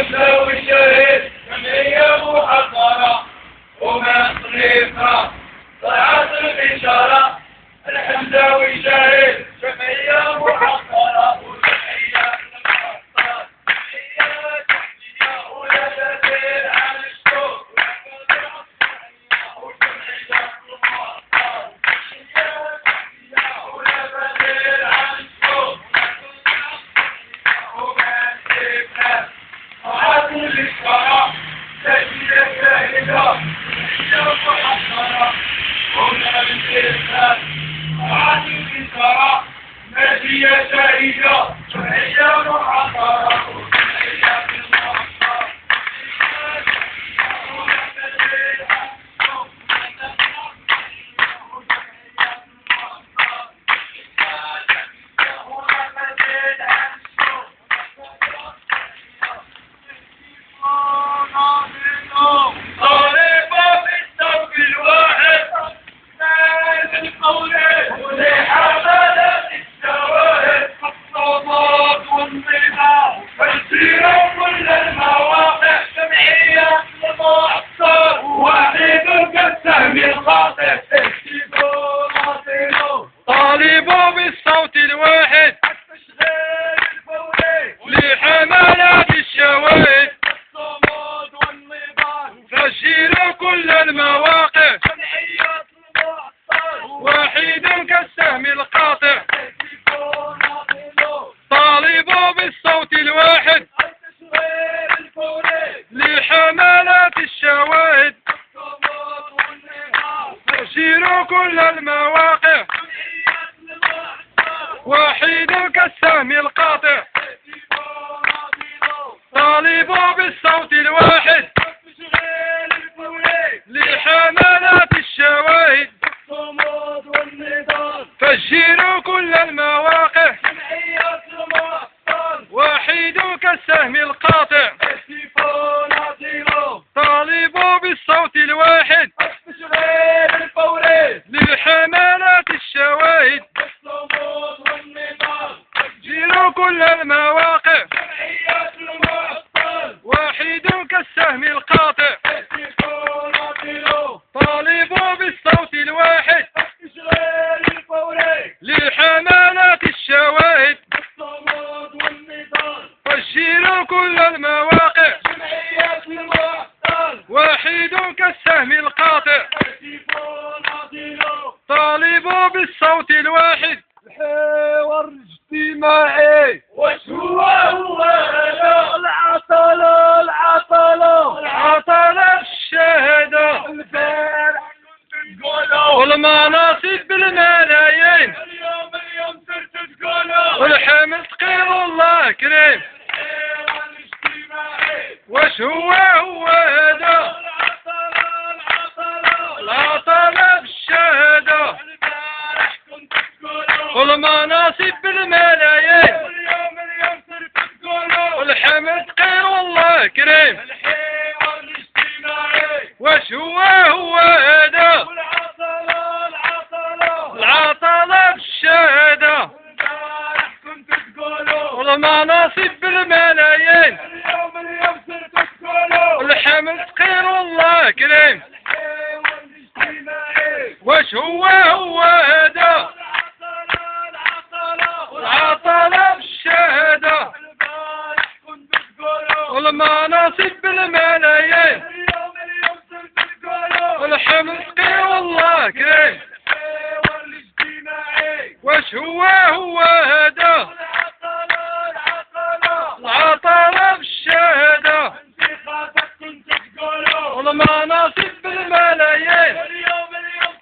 حملة والشهيد جمعية محضرة ومصرفة طلعت الإشارة الحملة والشهيد جمعية محضرة وجمعية محضرة جمعية تحتية ولا تزيد عن الشوق وجمعية محضرة جمعية تحتية ولا تزيد عن الشوق ومصرفة طلعت الإشارة تأتي شاهدة جمعية محضرة ومصرفة طلعت الإشارة نادية شهيدة جمعية محضرة وجمعية محضرة طالبة بالصف الواحد نادي القولين ولحملة الشواهد الصمود والنظام فالسيرة كل المواقع جمعية المعصر واحد كالسهم الخاطئ طالبوا بالصوت الواحد التشغيل الفوري لحملة الشواهد الصمود والنظام فالسيرة كل المواقع جمعية المعصر واحد كالسهم القاطع طالبوا بالصوت الواحد التشغيل الفوري لحملة الشواهد الصمود والنظام فالسيرة كل المواقع واحد كالسهم القاطع طالبوا بالصوت الواحد التشغيل الفوري لحملة الشواهد الصمود والنظام فجروا كل المواقع جمعية المعصر واحد كالسهم القاطع طالبوا بالصوت الواحد التشغيل الفوري لحملة الشواهد الصمود والنظام فجروا كل المواقع جمعية المعصر واحد كالسهم القاطع طالبوا بالصوت الواحد التشغيل الفوري لحملة الشواهد الصمود والنظام فجروا كل المواقع جمعية المعصر واحد كالسهم القاطع طالبوا بالصوت الواحد الحوار الاجتماعي وش هو هذا العطلة العطلة الشهادة البارح كنت تقولوا والمناصب بالملايين اليوم صرت تقولوا والحمل ثقيل الله كريم الحوار الاجتماعي وش هو هذا العطلة بالشهادة البارح كنت تقولوا والمناصب بالملايين اليوم صرت تقولوا والحمل ثقيل والله كريم الحوار الاجتماعي وش هو هذا العطلة بالشهادة البارح كنت تقولوا والمناصب بالملايين اليوم صرت تقولوا والحمل ثقيل والله كريم الحوار الاجتماعي وش هو هذا العطلة بالشهادة البارح كنت تقولوا والمناصب بالملايين اليوم صرت تقولوا والحمل ثقيل والله كريم الحوار الاجتماعي وش هو هذا العطلة بالشهادة انتخابات كنت تقولوا والمناصب بالملايين اليوم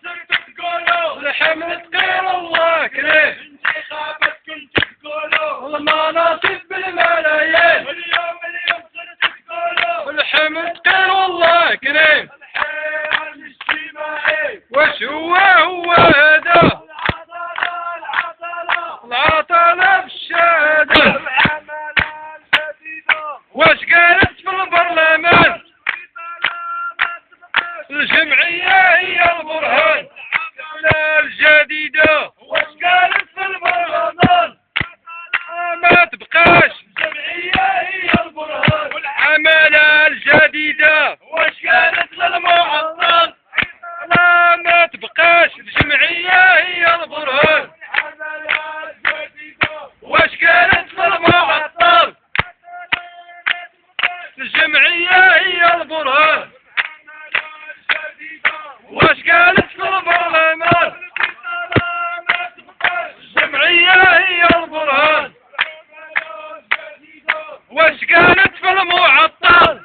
صرت تقولوا والحمل ثقيل الله كريم انتخابات كنت تقولوا والمناصب بالملايين اليوم صرت تقولوا والحمل ثقيل والله كريم الحوار الاجتماعي وش هو هذا العطلة بالشهادة وش قالت في البرلمان الجمعية هي البرهان الجديدة وش قالت في البرلمان ما تبقاش الجمعية هي البرهان الجمعية هي البرهان. واش قالت في البرلمان؟ الجمعية هي البرهان. واش قالت في المعطل؟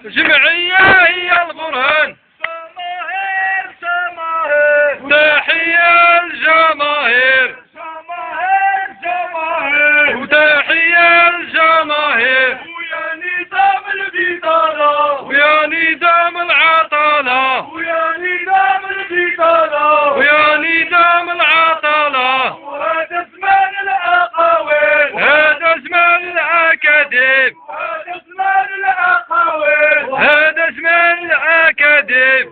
الجمعية هي البرهان. تحية الجماهير وتحية الجماهير ويا نظام البطالة ويا نظام العطلة ويا نظام البطالة ويا نظام العطلة. وهذا زمان الأقاويل هذا زمان الأكاذيب وهذا زمان الأقاويل هذا زمان الأكاذيب.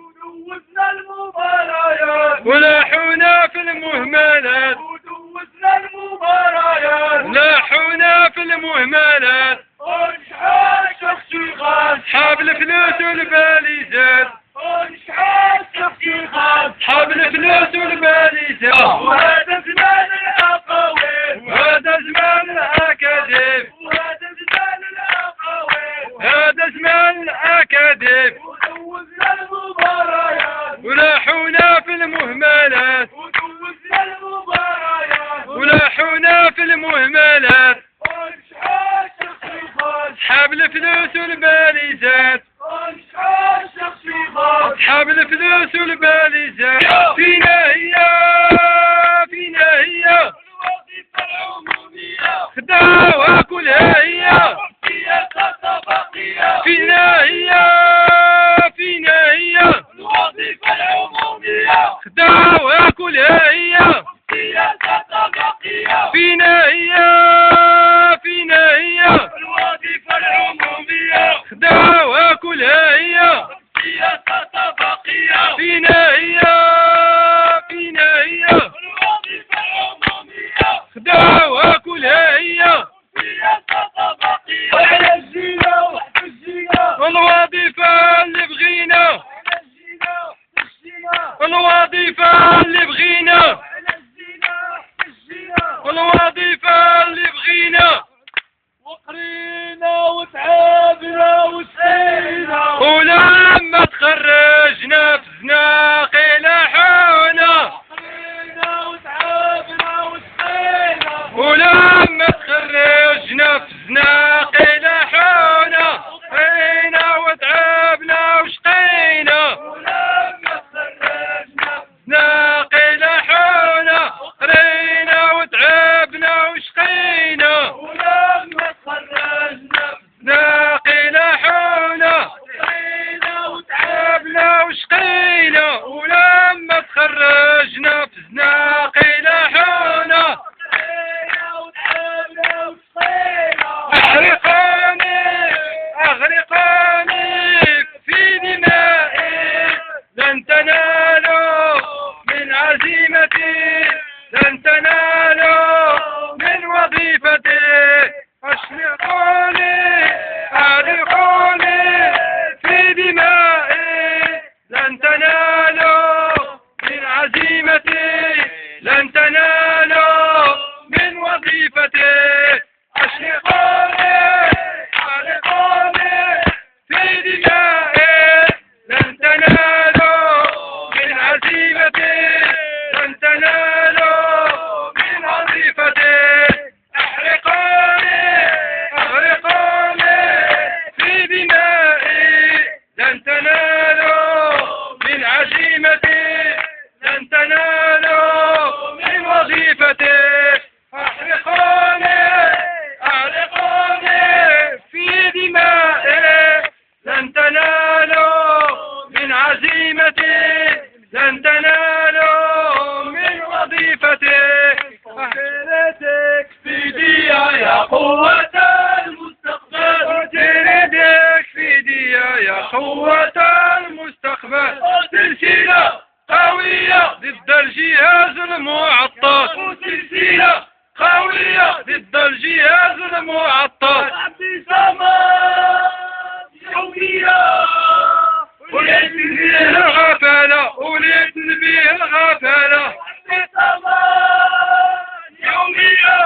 ودوزنا المباريات ولحونا في المهملات ودوزنا المباريات لحونا في المهملات. ونشحال شخصي خاص حاب الفلوس والباليزات ونشحال شخصي خاص حاب الفلوس والباليزات. وهذا زمان الأقاويل وهذا زمان الأكاذيب وهذا زمان الأقاويل هذا زمان الأكاذيب. ودوزنا المباريات ولحونا في المهملات ودوزنا المباريات ولحونا في المهملات. ونشحال شخصي خاص حاب الفلوس والباليزات ونشحال شخصي خاص حاب الفلوس والباليزات. فينا هي فينا هي الوظيفة العمومية خداوها كلها هي. سياسة طبقية فينا هي فينا هي الوظيفة العمومية خداوها كلها هي. سياسة طبقية فينا هي فينا هي الوظيفة العمومية خداوها كلها هي. سياسة طبقية فينا هي فينا هي الوظيفة العمومية خداوها كلها هي. سياسة طبقية وعلى الزينة وحد الزينة الوظيفة اللي بغينا على الزينة وحد الزينة الوظيفة اللي بغينا على الزينة وحد الزينة الوظيفة اللي بغينا. وقرينا وتعبنا وسعينا ولما تخرجنا في زناقي لحونا وقرينا وتعبنا وسعينا ولما تخرجنا في زناقي لحونا قينا وتعبنا وشقينا. ولما تخرجنا زناقي لحونا قرينا وتعبنا وشقينا. ولما تخرجنا زناقي لحونا وقرينا تعبنا وشقينا. ولما تخرجنا في زناقي لحونا وقرينا وتعبنا وسعينا أغرقوني أغرقوني في دمائي لن تنالوا من عزيمتي لن تنالوا من وظيفتي. أشرقوني أغرقوني في دمائي لن تنالوا من عزيمتي لن تنالوا من وظيفتي. أشرقوني أغرقوني في دمائي لن تنالوا من عزيمتي لن تنالوا من وظيفتي. أحرقوني أغرقوني في دمائي لن تنالوا من عزيمتي لن تنالوا من وظيفتي. أحرقوني أغرقوني في دمائي لن تنالوا من عزيمتي لن تنالوا من وظيفتي. أحرقتك في ديا يا قوة المستقبل جلدك في ديا يا قوة المستقبل. سلسلة قوية ضد الجهاز المعطل سلسلة قوية ضد الجهاز المعطل. اعتصامات يومية وليت به الغفلة وليت به الغفلة. اعتصامات يومية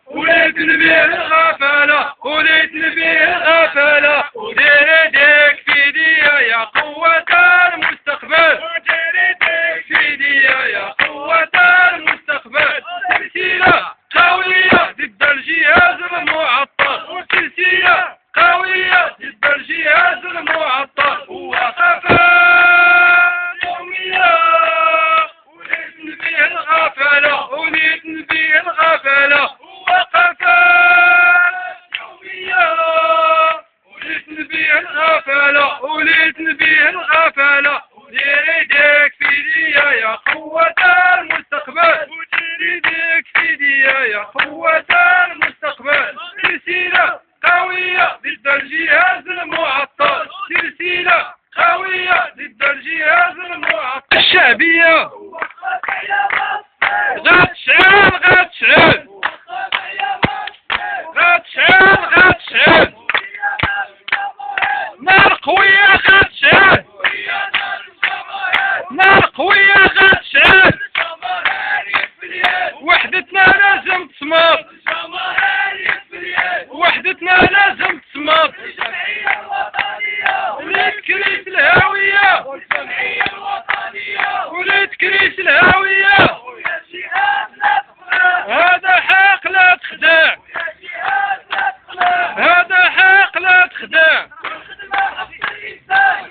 وليت به الغفلة. وليت نبيه الغفلة ودير يديك في ايديا يا قوة المستقبل ودير يديك في ايديا يا قوة المستقبل سلسلة قوية ضد الجهاز المعطل وسلسلة قوية ضد الجهاز المعطل وقفات يومية وليت نبيه الغفلة وليت نبيه الغفلة وقفات يومية وليت نبيه الغفلة وليت نبيه الغفلة ودير يديك في ايديا يا قوة المستقبل ودير يديك في ايديا يا قوة المستقبل سلسلة قوية ضد الجهاز المعطل سلسلة قوية ضد الجهاز المعطل الشعبية غتشعل غتشعل غتشعل غتشعل نار قوية غتشعل نار قوية غتشعل وحدتنا لازم تصمد وحدتنا لازم تصمد وليت كريس الهاوية وليت كريس الهاوية هذا حق لا تخدع هذا حق لا تخدع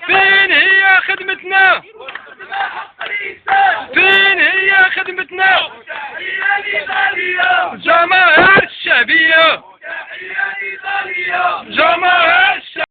فين هي خدمتنا فين هي خدمتنا جماهير الشعبية جماهير